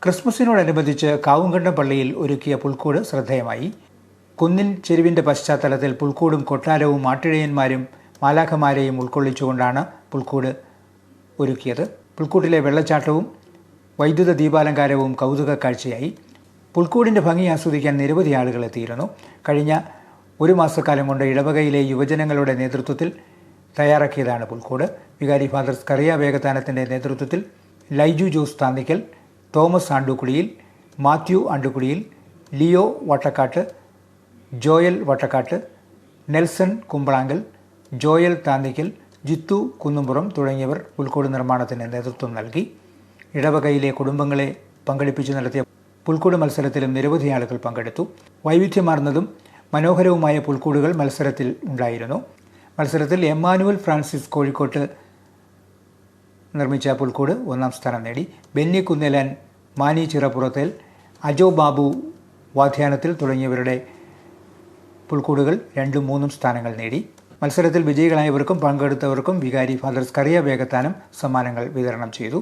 ക്രിസ്മസിനോടനുബന്ധിച്ച് കാവുംകണ്ടം പള്ളിയിൽ ഒരുക്കിയ പുൽക്കൂട് ശ്രദ്ധേയമായി. കുന്നിൻ ചെരുവിൻ്റെ പശ്ചാത്തലത്തിൽ പുൽക്കൂടും കൊട്ടാരവും ആട്ടിടയന്മാരും മാലാഖമാരെയും ഉൾക്കൊള്ളിച്ചുകൊണ്ടാണ് പുൽക്കൂട് ഒരുക്കിയത്. പുൽക്കൂട്ടിലെ വെള്ളച്ചാട്ടവും വൈദ്യുത ദീപാലങ്കാരവും കൗതുക കാഴ്ചയായി. പുൽക്കൂടിൻ്റെ ഭംഗി ആസ്വദിക്കാൻ നിരവധി ആളുകൾ എത്തിയിരുന്നു. കഴിഞ്ഞ ഒരു മാസക്കാലം കൊണ്ട് ഇടവകയിലെ യുവജനങ്ങളുടെ നേതൃത്വത്തിൽ തയ്യാറാക്കിയതാണ് പുൽക്കൂട്. വികാരി ഫാദർ സ്കറിയ വേഗത്താനത്തിൻ്റെ നേതൃത്വത്തിൽ Laiju Jose Thannickal, Thomas Andukudiyil, Mathew Andukudiyil, Leo Vattakattu, Joel Vattakattu, Nelson Kumbalankal, Joel Thannickal, Jithu Kunnumpuram തുടങ്ങിയവർ പുൽക്കൂട് നിർമ്മാണത്തിന് നേതൃത്വം നൽകി. ഇടവകയിലെ കുടുംബങ്ങളെ പങ്കെടുപ്പിച്ചു നടത്തിയ പുൽക്കൂട് മത്സരത്തിലും നിരവധി ആളുകൾ പങ്കെടുത്തു. വൈവിധ്യമാർന്നതും മനോഹരവുമായ പുൽക്കൂടുകൾ മത്സരത്തിൽ ഉണ്ടായിരുന്നു. മത്സരത്തിൽ എമ്മാനുവൽ ഫ്രാൻസിസ് കോഴിക്കോട്ട് നിർമ്മിച്ച പുൽക്കൂട് 1ാം സ്ഥാനം നേടി. ബെന്നി കുന്നേലാൻ, മാനി ചിറപ്പുറത്തേൽ, അജോ ബാബു വാധ്യാനത്തിൽ തുടങ്ങിയവരുടെ പുൽക്കൂടുകൾ 2ഉം 3ഉം സ്ഥാനങ്ങൾ നേടി. മത്സരത്തിൽ വിജയികളായവർക്കും പങ്കെടുത്തവർക്കും വികാരി ഫാദർ സ്കറിയ വേഗത്താനം സമ്മാനങ്ങൾ വിതരണം ചെയ്തു.